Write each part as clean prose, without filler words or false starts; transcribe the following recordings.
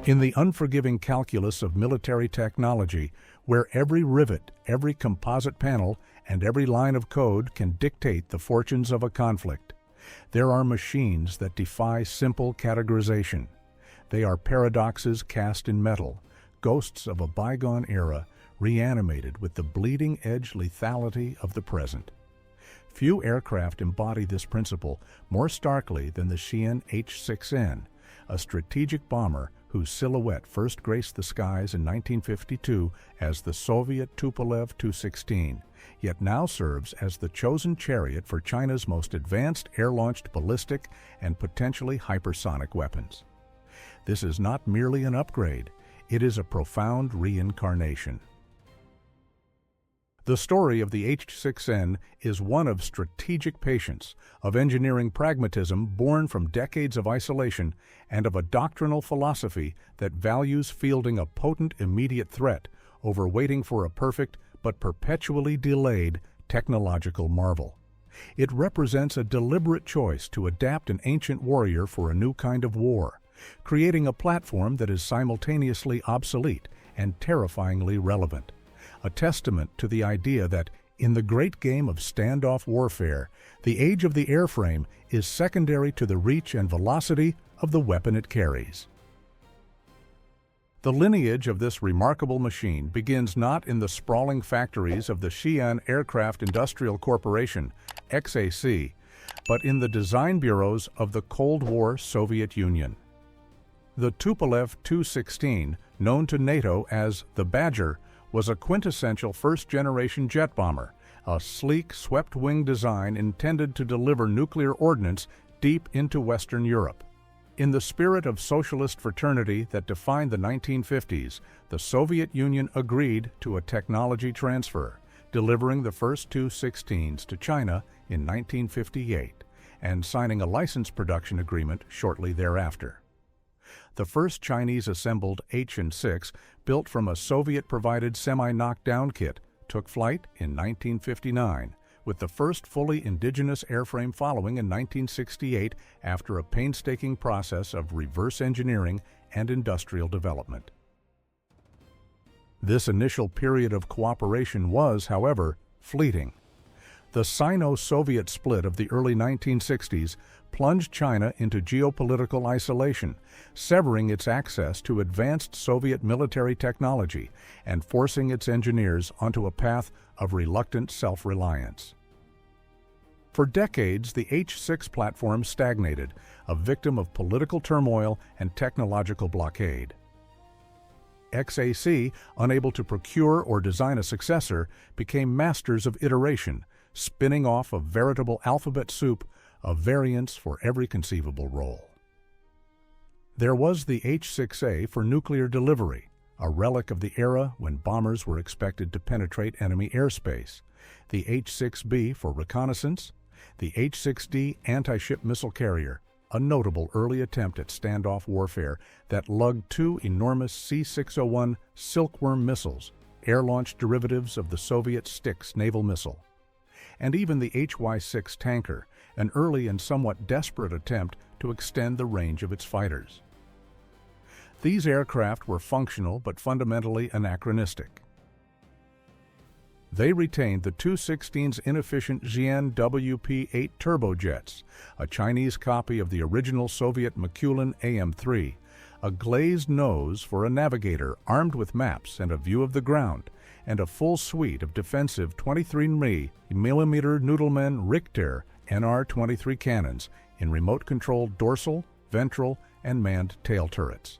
In the unforgiving calculus of military technology, where every rivet, every composite panel, and every line of code can dictate the fortunes of a conflict, there are machines that defy simple categorization. They are paradoxes cast in metal, ghosts of a bygone era reanimated with the bleeding-edge lethality of the present. Few aircraft embody this principle more starkly than the Xian H-6N, a strategic bomber whose silhouette first graced the skies in 1952 as the Soviet Tupolev Tu-16, yet now serves as the chosen chariot for China's most advanced air-launched ballistic and potentially hypersonic weapons. This is not merely an upgrade, it is a profound reincarnation. The story of the H-6N is one of strategic patience, of engineering pragmatism born from decades of isolation, and of a doctrinal philosophy that values fielding a potent immediate threat over waiting for a perfect but perpetually delayed technological marvel. It represents a deliberate choice to adapt an ancient warrior for a new kind of war, creating a platform that is simultaneously obsolete and terrifyingly relevant. A testament to the idea that, in the great game of standoff warfare, the age of the airframe is secondary to the reach and velocity of the weapon it carries. The lineage of this remarkable machine begins not in the sprawling factories of the Xi'an Aircraft Industrial Corporation, XAC, but in the design bureaus of the Cold War Soviet Union. The Tupolev Tu-16, known to NATO as the Badger, was a quintessential first-generation jet bomber, a sleek, swept-wing design intended to deliver nuclear ordnance deep into Western Europe. In the spirit of socialist fraternity that defined the 1950s, the Soviet Union agreed to a technology transfer, delivering the first Tu-16s to China in 1958 and signing a license production agreement shortly thereafter. The first Chinese-assembled H-6, built from a Soviet-provided semi-knockdown kit, took flight in 1959, with the first fully indigenous airframe following in 1968 after a painstaking process of reverse engineering and industrial development. This initial period of cooperation was, however, fleeting. The Sino-Soviet split of the early 1960s plunged China into geopolitical isolation, severing its access to advanced Soviet military technology and forcing its engineers onto a path of reluctant self-reliance. For decades, the H-6 platform stagnated, a victim of political turmoil and technological blockade. XAC, unable to procure or design a successor, became masters of iteration, spinning off a veritable alphabet soup of variants for every conceivable role. There was the H-6A for nuclear delivery, a relic of the era when bombers were expected to penetrate enemy airspace, the H-6B for reconnaissance, the H-6D anti-ship missile carrier, a notable early attempt at standoff warfare that lugged two enormous C-601 Silkworm missiles, air-launched derivatives of the Soviet Styx naval missile, and even the HY-6 tanker, an early and somewhat desperate attempt to extend the range of its fighters. These aircraft were functional but fundamentally anachronistic. They retained the Tu-16's inefficient Xian WP-8 turbojets, a Chinese copy of the original Soviet Mikulin AM-3, a glazed nose for a navigator armed with maps and a view of the ground, and a full suite of defensive 23mm Noodleman Richter NR-23 cannons in remote-controlled dorsal, ventral, and manned tail turrets.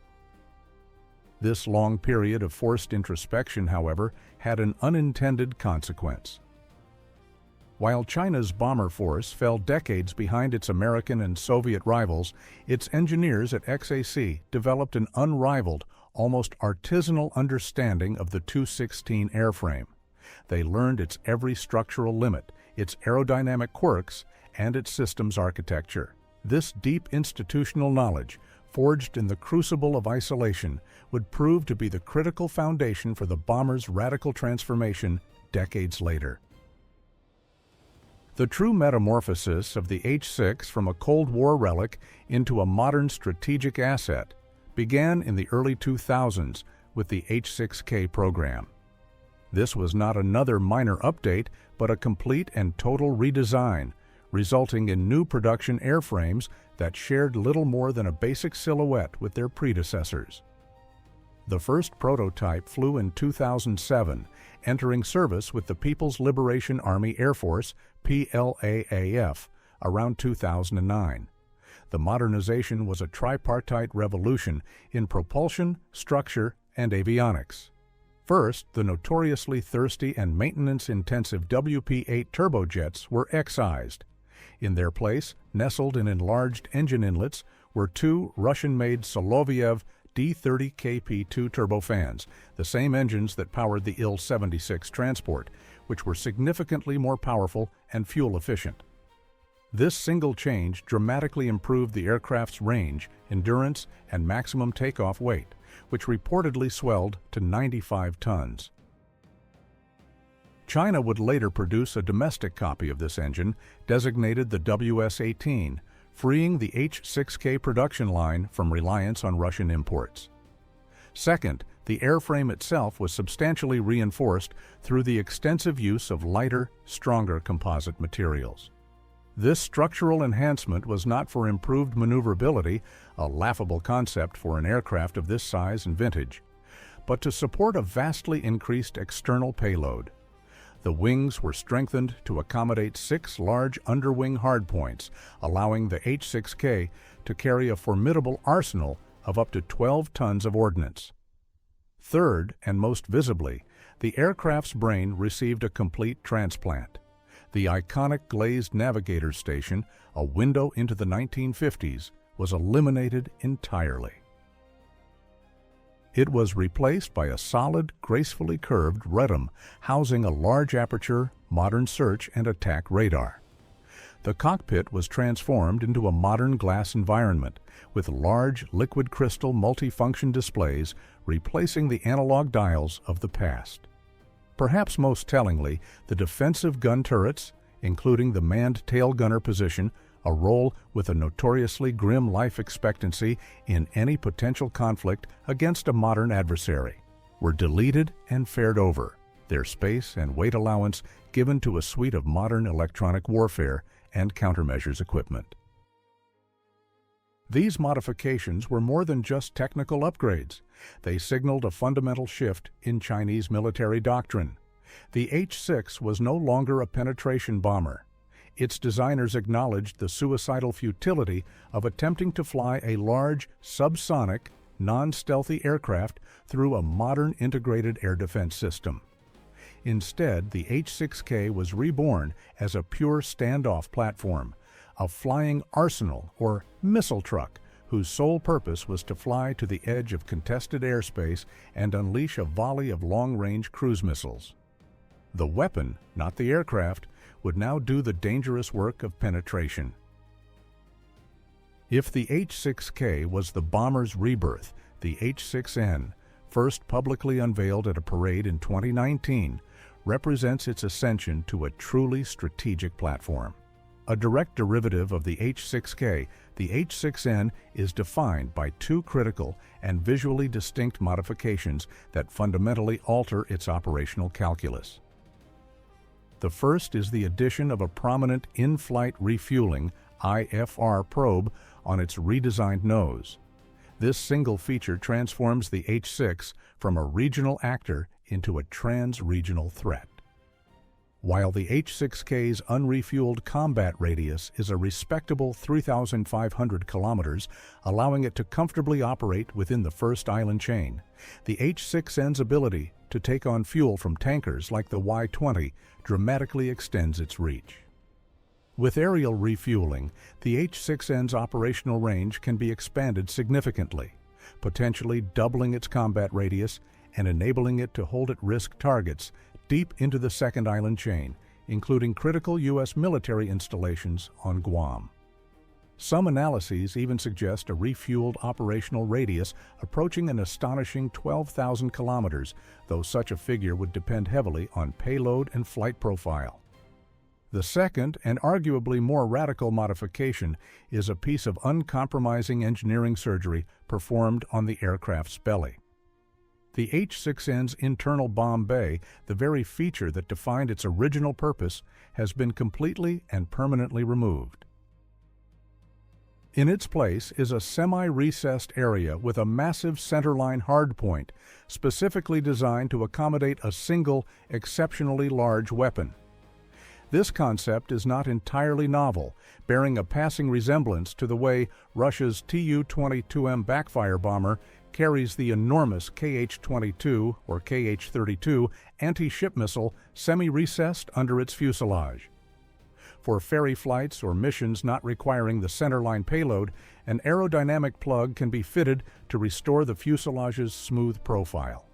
This long period of forced introspection, however, had an unintended consequence. While China's bomber force fell decades behind its American and Soviet rivals, its engineers at XAC developed an unrivaled, almost artisanal understanding of the Tu-16 airframe. They learned its every structural limit, its aerodynamic quirks, and its systems architecture. This deep institutional knowledge, forged in the crucible of isolation, would prove to be the critical foundation for the bomber's radical transformation decades later. The true metamorphosis of the H-6 from a Cold War relic into a modern strategic asset began in the early 2000s with the H-6K program. This was not another minor update, but a complete and total redesign, resulting in new production airframes that shared little more than a basic silhouette with their predecessors. The first prototype flew in 2007, entering service with the People's Liberation Army Air Force, PLAAF, around 2009. The modernization was a tripartite revolution in propulsion, structure, and avionics. First, the notoriously thirsty and maintenance-intensive WP-8 turbojets were excised. In their place, nestled in enlarged engine inlets, were two Russian-made Soloviev D30KP2 turbofans, the same engines that powered the Il-76 transport, which were significantly more powerful and fuel-efficient. This single change dramatically improved the aircraft's range, endurance, and maximum takeoff weight, which reportedly swelled to 95 tons. China would later produce a domestic copy of this engine, designated the WS-18, freeing the H-6K production line from reliance on Russian imports. Second, the airframe itself was substantially reinforced through the extensive use of lighter, stronger composite materials. This structural enhancement was not for improved maneuverability, a laughable concept for an aircraft of this size and vintage, but to support a vastly increased external payload. The wings were strengthened to accommodate 6 large underwing hardpoints, allowing the H-6K to carry a formidable arsenal of up to 12 tons of ordnance. Third, and most visibly, the aircraft's brain received a complete transplant. The iconic glazed navigator station, a window into the 1950s, was eliminated entirely. It was replaced by a solid, gracefully curved rudum housing a large aperture, modern search and attack radar. The cockpit was transformed into a modern glass environment, with large liquid crystal multifunction displays replacing the analog dials of the past. Perhaps most tellingly, the defensive gun turrets, including the manned tail gunner position, a role with a notoriously grim life expectancy in any potential conflict against a modern adversary, were deleted and fared over, their space and weight allowance given to a suite of modern electronic warfare and countermeasures equipment. These modifications were more than just technical upgrades. They signaled a fundamental shift in Chinese military doctrine. The H-6 was no longer a penetration bomber. Its designers acknowledged the suicidal futility of attempting to fly a large, subsonic, non-stealthy aircraft through a modern integrated air defense system. Instead, the H-6K was reborn as a pure standoff platform, a flying arsenal or missile truck whose sole purpose was to fly to the edge of contested airspace and unleash a volley of long-range cruise missiles. The weapon, not the aircraft, would now do the dangerous work of penetration. If the H-6K was the bomber's rebirth, the H-6N, first publicly unveiled at a parade in 2019, represents its ascension to a truly strategic platform. A direct derivative of the H-6K, the H-6N is defined by 2 critical and visually distinct modifications that fundamentally alter its operational calculus. The first is the addition of a prominent in-flight refueling IFR probe on its redesigned nose. This single feature transforms the H-6 from a regional actor into a trans-regional threat. While the H-6K's unrefueled combat radius is a respectable 3,500 kilometers, allowing it to comfortably operate within the first island chain, the H-6N's ability to take on fuel from tankers like the Y-20 dramatically extends its reach. With aerial refueling, the H-6N's operational range can be expanded significantly, potentially doubling its combat radius and enabling it to hold at risk targets deep into the second island chain, including critical U.S. military installations on Guam. Some analyses even suggest a refueled operational radius approaching an astonishing 12,000 kilometers, though such a figure would depend heavily on payload and flight profile. The second, and arguably more radical modification, is a piece of uncompromising engineering surgery performed on the aircraft's belly. The H-6N's internal bomb bay, the very feature that defined its original purpose, has been completely and permanently removed. In its place is a semi-recessed area with a massive centerline hardpoint, specifically designed to accommodate a single, exceptionally large weapon. This concept is not entirely novel, bearing a passing resemblance to the way Russia's Tu-22M backfire bomber carries the enormous Kh-22 or Kh-32 anti-ship missile semi-recessed under its fuselage. For ferry flights or missions not requiring the centerline payload, an aerodynamic plug can be fitted to restore the fuselage's smooth profile.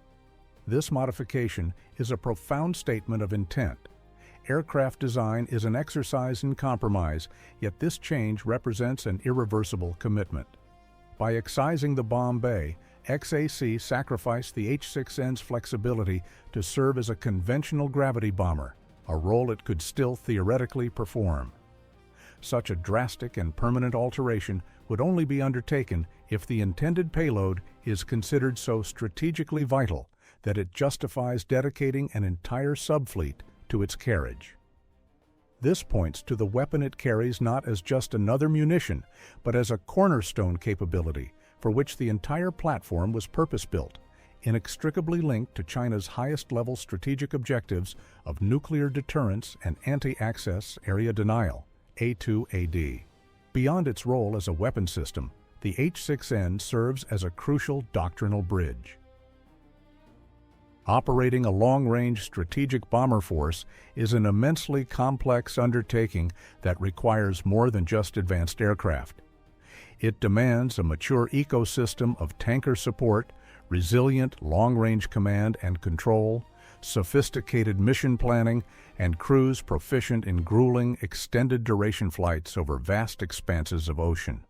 This modification is a profound statement of intent. Aircraft design is an exercise in compromise, yet this change represents an irreversible commitment. By excising the bomb bay, XAC sacrificed the H-6N's flexibility to serve as a conventional gravity bomber, a role it could still theoretically perform. Such a drastic and permanent alteration would only be undertaken if the intended payload is considered so strategically vital that it justifies dedicating an entire subfleet to its carriage. This points to the weapon it carries not as just another munition, but as a cornerstone capability for which the entire platform was purpose-built, inextricably linked to China's highest-level strategic objectives of nuclear deterrence and anti-access area denial, A2AD. Beyond its role as a weapon system, the H-6N serves as a crucial doctrinal bridge. Operating a long-range strategic bomber force is an immensely complex undertaking that requires more than just advanced aircraft. It demands a mature ecosystem of tanker support, resilient long-range command and control, sophisticated mission planning, and crews proficient in grueling, extended-duration flights over vast expanses of ocean.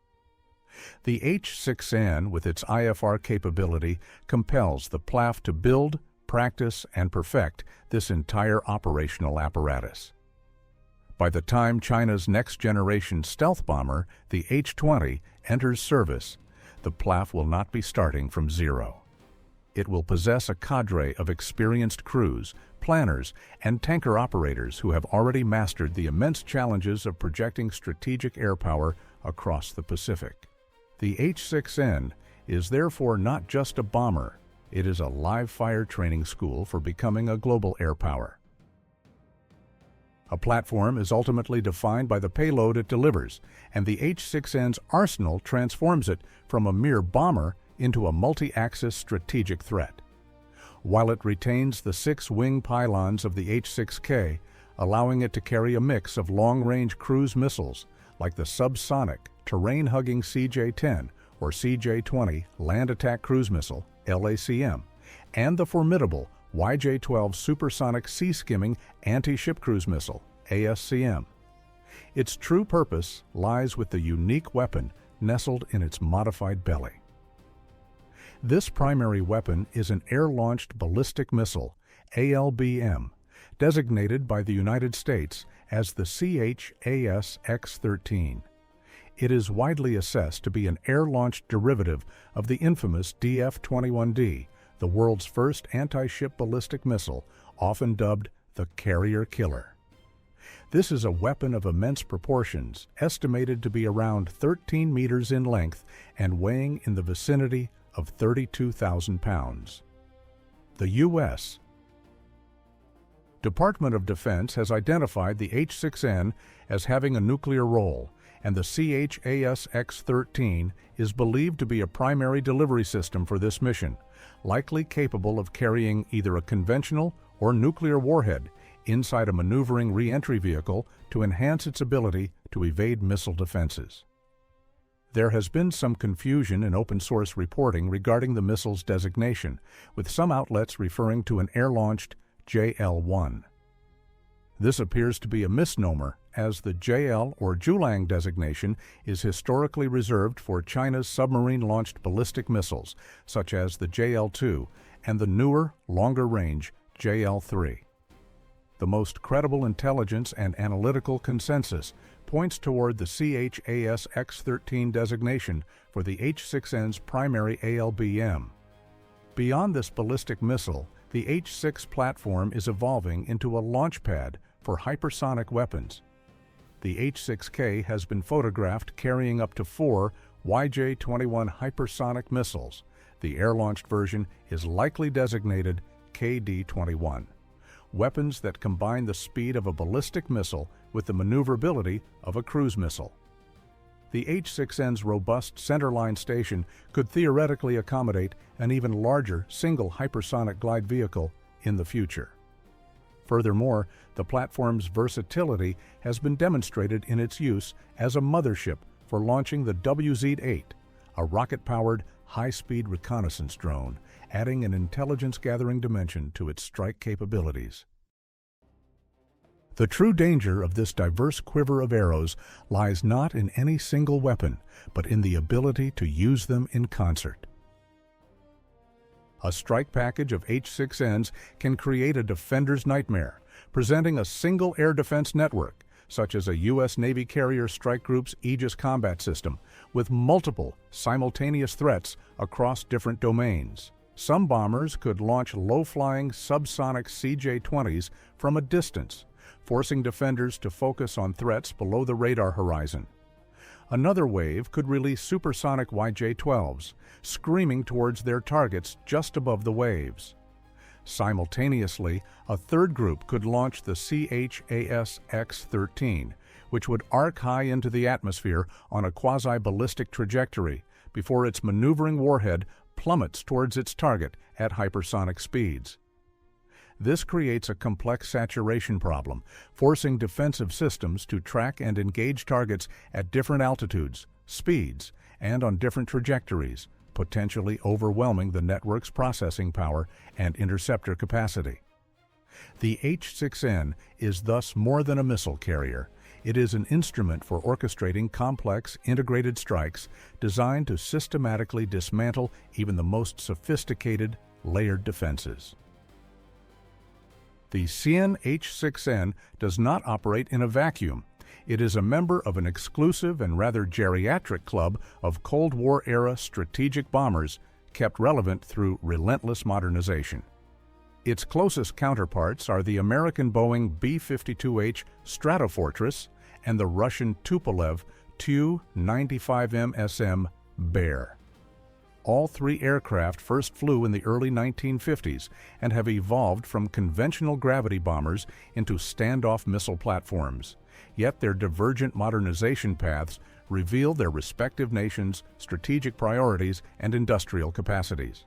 The H-6N, with its IFR capability, compels the PLAF to build, practice, and perfect this entire operational apparatus. By the time China's next-generation stealth bomber, the H-20, enters service, the PLAF will not be starting from zero. It will possess a cadre of experienced crews, planners, and tanker operators who have already mastered the immense challenges of projecting strategic air power across the Pacific. The H-6N is therefore not just a bomber, it is a live-fire training school for becoming a global air power. A platform is ultimately defined by the payload it delivers, and the H-6N's arsenal transforms it from a mere bomber into a multi-axis strategic threat. While it retains the 6 wing pylons of the H-6K, allowing it to carry a mix of long-range cruise missiles like the subsonic, terrain-hugging CJ-10 or CJ-20 Land Attack Cruise Missile, LACM, and the formidable YJ-12 Supersonic Sea-Skimming Anti-Ship Cruise Missile, ASCM. Its true purpose lies with the unique weapon nestled in its modified belly. This primary weapon is an air-launched ballistic missile, ALBM, designated by the United States as the CHAS-X-13. It is widely assessed to be an air-launched derivative of the infamous DF-21D, the world's first anti-ship ballistic missile, often dubbed the Carrier Killer. This is a weapon of immense proportions, estimated to be around 13 meters in length and weighing in the vicinity of 32,000 pounds. The U.S. Department of Defense has identified the H-6N as having a nuclear role, and the CHAS-X-13 is believed to be a primary delivery system for this mission, likely capable of carrying either a conventional or nuclear warhead inside a maneuvering re-entry vehicle to enhance its ability to evade missile defenses. There has been some confusion in open-source reporting regarding the missile's designation, with some outlets referring to an air-launched JL-1. This appears to be a misnomer, as the JL or Julang designation is historically reserved for China's submarine-launched ballistic missiles, such as the JL-2 and the newer, longer-range JL-3. the most credible intelligence and analytical consensus points toward the CHAS-X-13 designation for the H-6N's primary ALBM. Beyond this ballistic missile, the H-6 platform is evolving into a launch pad for hypersonic weapons. The H-6K has been photographed carrying up to 4 YJ-21 hypersonic missiles. The air-launched version is likely designated KD-21. Weapons that combine the speed of a ballistic missile with the maneuverability of a cruise missile. The H-6N's robust centerline station could theoretically accommodate an even larger single hypersonic glide vehicle in the future. Furthermore, the platform's versatility has been demonstrated in its use as a mothership for launching the WZ-8, a rocket-powered, high-speed reconnaissance drone, adding an intelligence-gathering dimension to its strike capabilities. The true danger of this diverse quiver of arrows lies not in any single weapon, but in the ability to use them in concert. A strike package of H-6Ns can create a defender's nightmare, presenting a single air defense network, such as a U.S. Navy carrier strike group's Aegis combat system, with multiple simultaneous threats across different domains. Some bombers could launch low-flying subsonic CJ-20s from a distance, forcing defenders to focus on threats below the radar horizon. Another wave could release supersonic YJ-12s, screaming towards their targets just above the waves. Simultaneously, a third group could launch the CHAS-X-13, which would arc high into the atmosphere on a quasi-ballistic trajectory before its maneuvering warhead plummets towards its target at hypersonic speeds. This creates a complex saturation problem, forcing defensive systems to track and engage targets at different altitudes, speeds, and on different trajectories, potentially overwhelming the network's processing power and interceptor capacity. The H-6N is thus more than a missile carrier. It is an instrument for orchestrating complex, integrated strikes designed to systematically dismantle even the most sophisticated, layered defenses. The Xian H-6N does not operate in a vacuum. It is a member of an exclusive and rather geriatric club of Cold War-era strategic bombers kept relevant through relentless modernization. Its closest counterparts are the American Boeing B-52H Stratofortress and the Russian Tupolev Tu-95M SM Bear. All three aircraft first flew in the early 1950s and have evolved from conventional gravity bombers into standoff missile platforms. Yet their divergent modernization paths reveal their respective nations' strategic priorities and industrial capacities.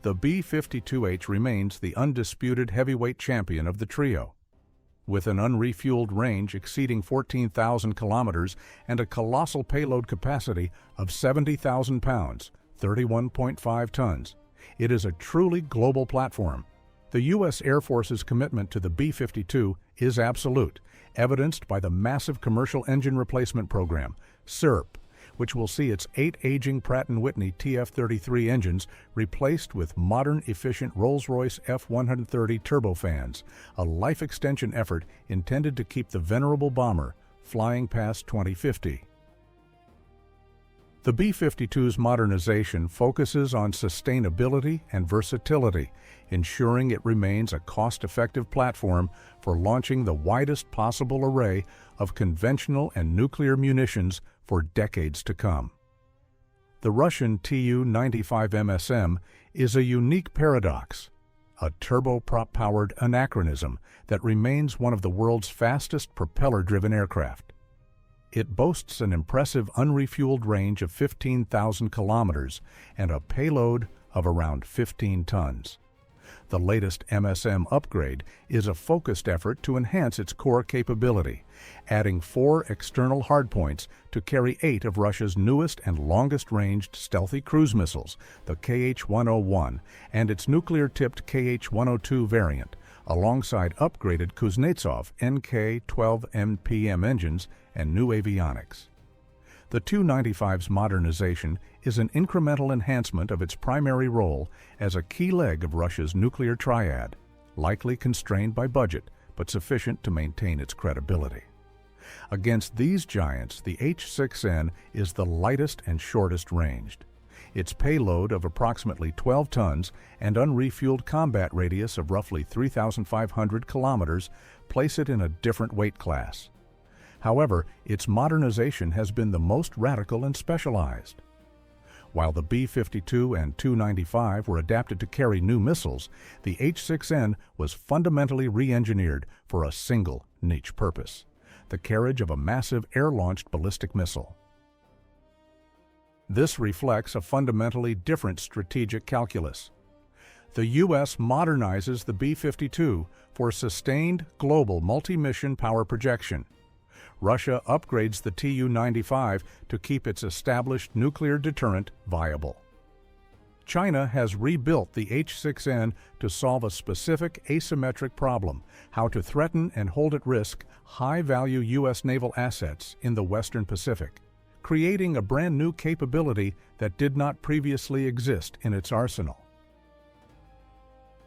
The B-52H remains the undisputed heavyweight champion of the trio. With an unrefueled range exceeding 14,000 kilometers and a colossal payload capacity of 70,000 pounds, 31.5 tons, it is a truly global platform. The U.S. Air Force's commitment to the B-52 is absolute, evidenced by the massive commercial engine replacement program, CERP, which will see its 8 aging Pratt & Whitney TF-33 engines replaced with modern, efficient Rolls-Royce F-130 turbofans, a life extension effort intended to keep the venerable bomber flying past 2050. The B-52's modernization focuses on sustainability and versatility, ensuring it remains a cost-effective platform for launching the widest possible array of conventional and nuclear munitions for decades to come. The Russian Tu-95MSM is a unique paradox, a turboprop-powered anachronism that remains one of the world's fastest propeller-driven aircraft. It boasts an impressive unrefueled range of 15,000 kilometers and a payload of around 15 tons. The latest MSM upgrade is a focused effort to enhance its core capability, adding 4 external hardpoints to carry 8 of Russia's newest and longest-ranged stealthy cruise missiles, the KH-101, and its nuclear-tipped KH-102 variant, alongside upgraded Kuznetsov NK-12 engines and new avionics. The Tu-95's modernization is an incremental enhancement of its primary role as a key leg of Russia's nuclear triad, likely constrained by budget, but sufficient to maintain its credibility. Against these giants, the H-6N is the lightest and shortest ranged. Its payload of approximately 12 tons and unrefueled combat radius of roughly 3,500 kilometers place it in a different weight class. However, its modernization has been the most radical and specialized. While the B-52 and Tu-95 were adapted to carry new missiles, the H-6N was fundamentally re-engineered for a single niche purpose: the carriage of a massive air-launched ballistic missile. This reflects a fundamentally different strategic calculus. The U.S. modernizes the B-52 for sustained global multi-mission power projection. Russia upgrades the Tu-95 to keep its established nuclear deterrent viable. China has rebuilt the H-6N to solve a specific asymmetric problem: how to threaten and hold at risk high-value U.S. naval assets in the Western Pacific, creating a brand new capability that did not previously exist in its arsenal.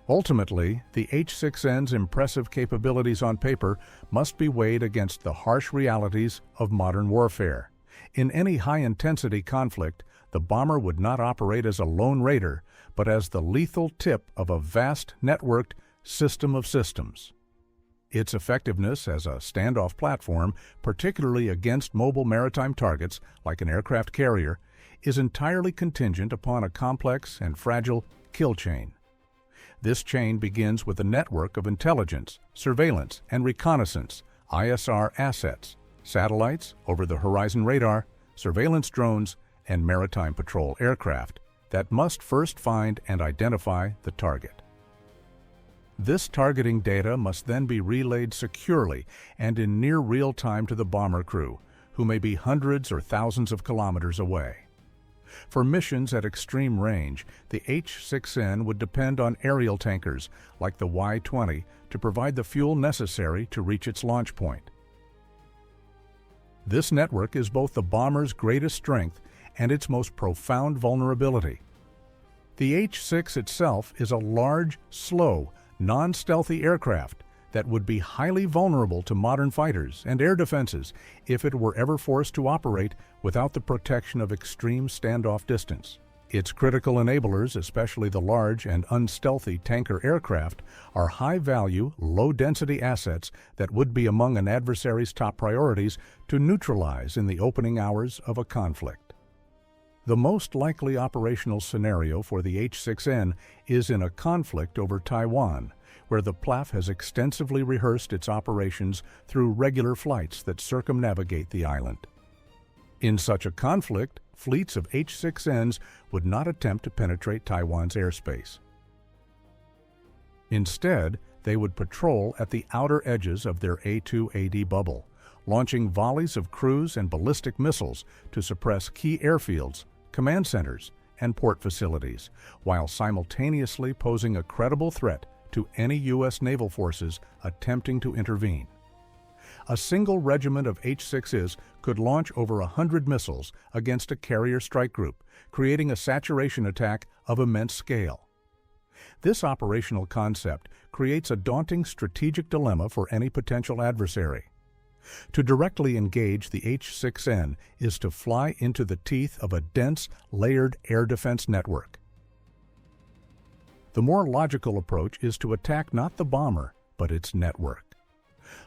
Ultimately, the H-6N's impressive capabilities on paper must be weighed against the harsh realities of modern warfare. In any high-intensity conflict, the bomber would not operate as a lone raider, but as the lethal tip of a vast, networked system of systems. Its effectiveness as a standoff platform, particularly against mobile maritime targets like an aircraft carrier, is entirely contingent upon a complex and fragile kill chain. This chain begins with a network of intelligence, surveillance, and reconnaissance (ISR) assets, satellites, over-the-horizon radar, surveillance drones, and maritime patrol aircraft that must first find and identify the target. This targeting data must then be relayed securely and in near real time to the bomber crew, who may be hundreds or thousands of kilometers away. For missions at extreme range, the H-6N would depend on aerial tankers like the Y-20 to provide the fuel necessary to reach its launch point. This network is both the bomber's greatest strength and its most profound vulnerability. The H-6 itself is a large, slow, non-stealthy aircraft that would be highly vulnerable to modern fighters and air defenses if it were ever forced to operate without the protection of extreme standoff distance. Its critical enablers, especially the large and unstealthy tanker aircraft, are high-value, low-density assets that would be among an adversary's top priorities to neutralize in the opening hours of a conflict. The most likely operational scenario for the H-6N is in a conflict over Taiwan, where the PLAF has extensively rehearsed its operations through regular flights that circumnavigate the island. In such a conflict, fleets of H-6Ns would not attempt to penetrate Taiwan's airspace. Instead, they would patrol at the outer edges of their A2AD bubble, launching volleys of cruise and ballistic missiles to suppress key airfields, command centers, and port facilities, while simultaneously posing a credible threat to any U.S. naval forces attempting to intervene. A single regiment of H-6s could launch over 100 missiles against a carrier strike group, creating a saturation attack of immense scale. This operational concept creates a daunting strategic dilemma for any potential adversary. To directly engage the H-6N is to fly into the teeth of a dense, layered air defense network. The more logical approach is to attack not the bomber, but its network.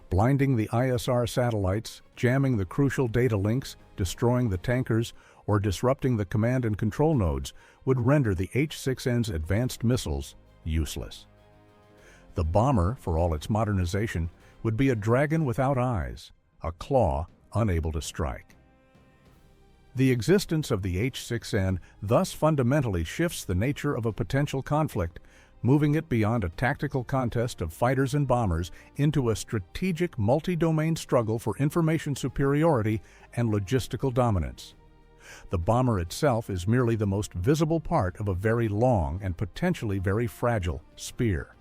Blinding the ISR satellites, jamming the crucial data links, destroying the tankers, or disrupting the command and control nodes would render the H-6N's advanced missiles useless. The bomber, for all its modernization, would be a dragon without eyes, a claw unable to strike. The existence of the H-6N thus fundamentally shifts the nature of a potential conflict, moving it beyond a tactical contest of fighters and bombers into a strategic multi-domain struggle for information superiority and logistical dominance. The bomber itself is merely the most visible part of a very long and potentially very fragile spear.